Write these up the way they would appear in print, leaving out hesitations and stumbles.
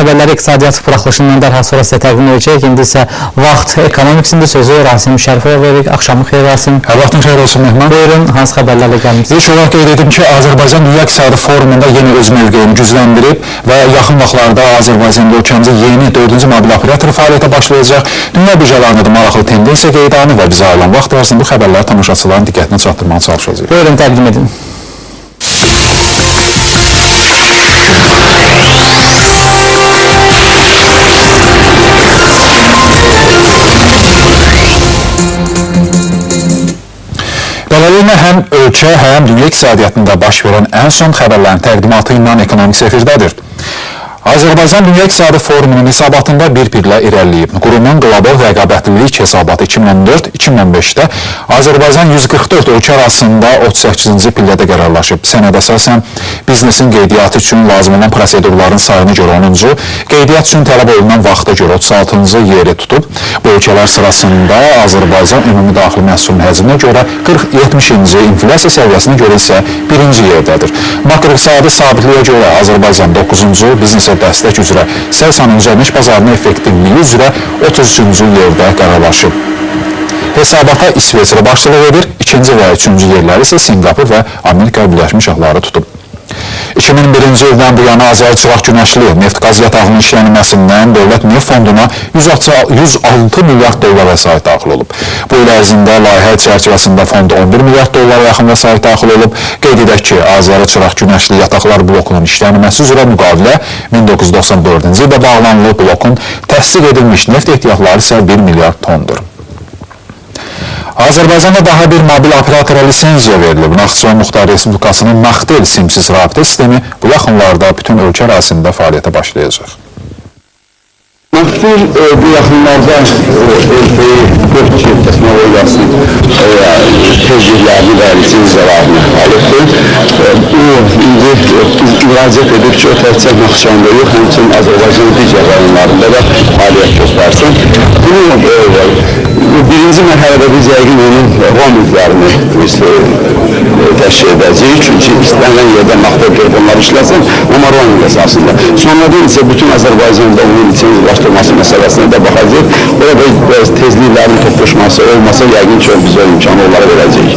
xəbərləri iqtisadiyyat buraxılışından dərhal sonra sizə təqdim edəcək. İndi isə vaxt ekonomiksində sözü Rasim Şərifova veririk. Axşamın xeyir Rasim. Vaxtın xeyir olsun Mehman. Buyurun, hansı xəbərlərlə gəlmişsiniz? İlk olaraq qeyd edim ki, Azərbaycan Dünya İqtisadi Forumunda yeni öz mövqeyini gücləndirib və yaxın vaxtlarda Azərbaycanda ölkəmizin yeni 4-cü mobil operatoru fəaliyyətə başlayacaq. Dünya büdcələrində də maraqlı tendensiya qeydanı və bizə ayrılan vaxt ərzində bu xəbərləri tamaşaçıların diqqətinə çatdırmağa çalışacağıq. Buyurun, təqdim edin. Beləliklə, həm ölkə, həm dünya iqtisadiyyatında baş verən ən son xəbərlərin təqdimatı ilə ekonomik efirdədir. Azərbaycan Dünya İqtisadi Forumunun hesabatında bir pirlə irəliləyib. Qurumun qlobal rəqabətlilik hesabatı 2014-2015-də Azərbaycan 144 ölkə arasında 38-ci pillədə qərarlaşıb. Sənəd əsasən biznesin qeydiyyatı üçün lazım olan prosedurların sayını görə 10-cu, qeydiyyat üçün tələb olunan vaxta görə 36-cı yeri tutub. Bu ölkələr sırasında Azərbaycan ümumi daxili məhsulun həcminə görə 40-70-ci, inflyasiya səviyyəsinə görə isə 1-ci yerdədir. Makroiqtisadi sabitliyə görə Azərbaycan 9-cu, biznes dəstək üzrə 80-ci əmək bazarının effektivliyi üzrə 33-cü yerdə qərarlaşıb. Hesabata İsveçrə başçılıq edir, 2-ci və 3-cü yerləri isə Singapur və Amerika Birləşmiş Ştatları tutub. 2001-ci ildən bu yana Azər Çıraq Günəşli neft-qaz yatağının işlənməsindən Dövlət Neft Fonduna 106 milyard dollar vəsait daxil olub. Bu il ərzində layihə çərçivəsində fonda 11 milyard dollara yaxın vəsait daxil olub. Qeyd edək ki, Azər Çıraq Günəşli yataqlar blokunun işlənməsi üzrə müqavilə 1994-cü ildə bağlanılıb. Blokun təsdiq edilmiş neft ehtiyatları isə 1 milyard tondur. Azərbaycanda daha bir mobil operatora lisenziya verilib. Naxçıvan Muxtar Respublikasının Naxtel simsiz rabitə sistemi bu yaxınlarda bütün ölkə ərazisində fəaliyyətə başlayacaq. Naxtel bu yaxınlarda LTE 4G texnologiyasının tezgirlərini və lisenziyalarını alıbdır. O, indi biz müraciət edib ki, o təkcə Naxçıvanda yox, həmçinin Azərbaycanın digər rayonlarında da fəaliyyət göstərsin. Birinci mərhələdə biz yəqin onun roaminglərini təşkil edəcəyik. Çünki istənilən yerdə Naxtel telefonları işləsin, amma roaming əsasında. Sonradan isə bütün Azərbaycanda onun lisenziyalaşdırması məsələsinə də baxacaq. Orada tezliklərin toplaşması olmasa, yəqin ki, bizə imkanı onlara verəcək.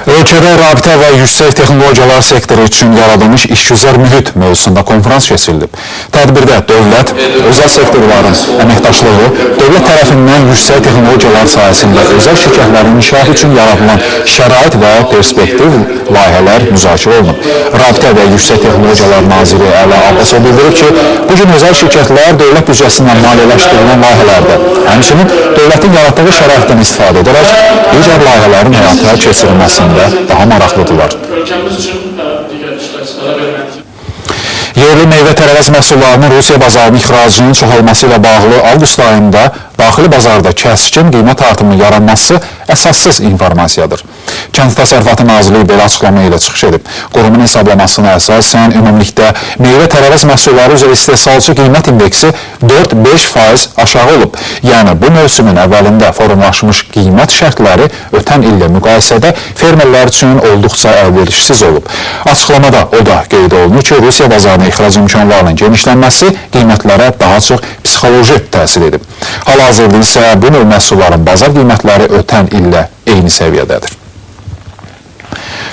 Ölkədə rabitə və yüksək texnologiyalar sektoru üçün yaradılmış işgüzar mühit mövzusunda konferans keçirilib. Tədbirdə dövlət, özəl sektorların əməkdaşlığı, dövlət tərəfindən yüksək texnologiyalar sayəsində özəl şirkətlərin inkişafı üçün yaradılan şərait və perspektiv layihələr müzakirə olunub. Rabitə və yüksək texnologiyalar naziri Əla Abbasov bildirib ki, bugün özəl şirkətlər dövlət büdcəsindən maliyyələşdirilən layihələrdə, həmçinin dövlətin yaratdığı şəraitdən istifadə edərək digər layihələrin həyata keçirilməsində daha maraqlıdırlar. Yerli meyvə tərəvəz məhsullarının Rusiya bazarının ixracının çoxalması ilə bağlı avqust ayında daxili bazarda kəskin qiymət artımının yaranması əsassız informasiyadır. Kənd Təsərrüfatı Nazirliyi belə açıqlama ilə çıxış edib. Qurumun hesablamasına əsasən ümumilikdə meyvə tərəvəz məhsulları üzrə istehsalçı qiymət indeksi 4-5% aşağı olub. Yəni bu mövsümün əvvəlində forumlaşmış qiymət şərtləri ötən illə müqayisədə fermerlər üçün olduqca əlverişsiz olub. Açıqlamada o da qeyd olunur ki, Rusiya bazarına ixrac imkanlarının genişlənməsi qiymətlərə daha çox psixoloji təsir edib. Hal-hazırda isə bu növ məhsulların bazar qiymətləri ötən illə eyni səviyyədədir.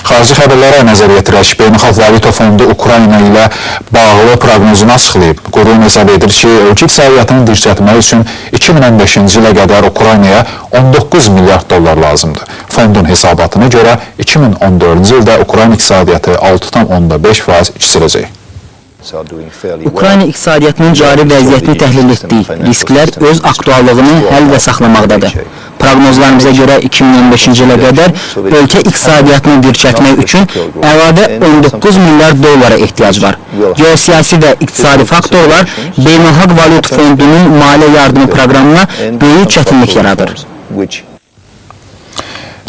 Xarici xəbərlərə nəzər yetirək, Beynəlxalq Valyuta Fondu Ukrayna ilə bağlı proqnozunu açıqlayıb. Qurum hesab edir ki, ölkə iqtisadiyyatını dirçəltmək üçün 2015-ci ilə qədər Ukraynaya 19 milyard dollar lazımdır. Fondun hesabatına görə 2014-cü ildə Ukrayna iqtisadiyyatı 6,5% kiçiləcək. Ukrayna iqtisadiyyatının cari vəziyyətini təhlil etdik. Risklər öz aktuallığını həll və saxlamaqdadır. Proqnozlarımıza görə 2015-ci ilə qədər ölkə iqtisadiyyatını dirçəltmək üçün əlavə 19 milyard dollara ehtiyac var. Geosiyasi və iqtisadi faktorlar Beynəlxalq Valyuta Fondunun maliyyə yardımı proqramına böyük çətinlik yaradır.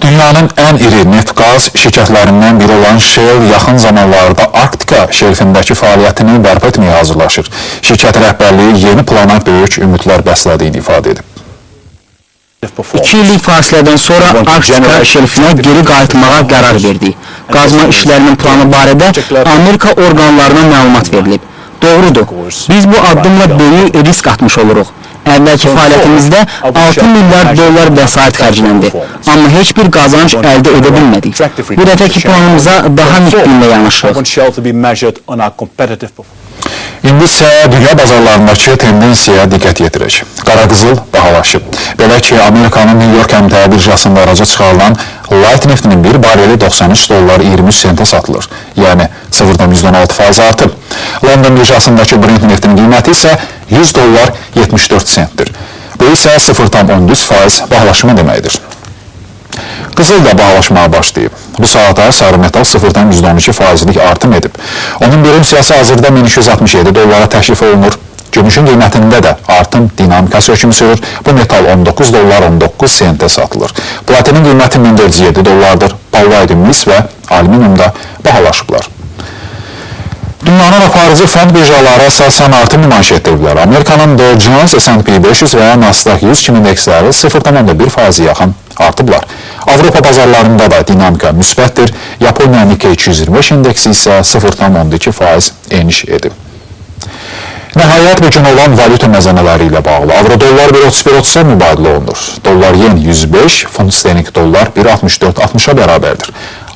Dünyanın ən iri neft-qaz şirkətlərindən biri olan Shell yaxın zamanlarda Arktika şelfindəki fəaliyyətini bərpa etməyə hazırlaşır. Şirkət rəhbərliyi yeni plana böyük ümidlər bəslədiyini ifadə edib. 2 illik fasilədən sonra Arktika şelfinə geri qayıtmağa qərar verdi. Qazma işlərinin planı barədə Amerika orqanlarına məlumat verilib. Doğrudur. Biz bu addımla böyük risk atmış oluruq. Əvvəlki fəaliyyətimizdə 6 milyard dollar vəsait xərcləndi. Amma heç bir qazanc əldə edə bilmədik. Bu dəfəki planımıza daha nitqinlə yanaşırıq. İndi isə dünya bazarlarındakı tendensiyaya diqqət yetirək. Qara qızıl bahalaşıb. Belə ki, Amerikanın New York əmtəyə birjasında araca çıxarılan light neftinin bir bareli 93 dollar 23 sentə satılır. Yəni 0,16% artıb. London birjasındakı Brent neftinin qiyməti isə 100 dollar 74 sentdir. Bu isə 0,13% bahalaşma deməkdir. Qızıl da bahalaşmaya başlayıb. Bu saata sarı metal 0,12%lik artım edib. Onun bir unsiyası hazırda 1267 dollara təklif olunur. Gümüşün qiymətində də artım dinamikası hökm sürür. Bu metal 19 dollar 19 sentə satılır. Platinin qiyməti 1407 dollardır. Palladium, mis və alüminium da bahalaşıblar. Dünyanın aparıcı fond birjaları əsasən artım nümayiş etdiriblər. Amerikanın Dow Jones, S&P 500 və Nasdaq 100 kimi indeksləri 0,1% yaxın artıblar. Avropa bazarlarında da dinamika müsbətdir. Yaponiya Nikkei 225 indeksi isə 0,12% eniş edib. Nəhayət bugün olan valyuta məzənələri ilə bağlı. Avro-dollar 1.31.30-a mübadilə olunur. Dollar-yen 105, funt sterling dollar 1.64.60-a bərabərdir.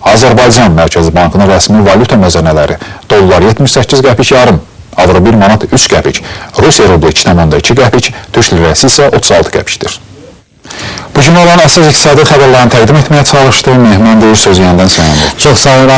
Azərbaycan Mərkəzi Bankının rəsmi valyuta məzənələri dollar 78 qəpik yarım, avro 1 manat 3 qəpik, Rusiya rublu 2,2 qəpik, Türk lirəsi isə 36 qəpikdir. Bugün olan əsas iqtisadi xəbərlərini təqdim etməyə çalışdım. Mehman Buyur, söz yenidən sənədir. Çox sağ olun.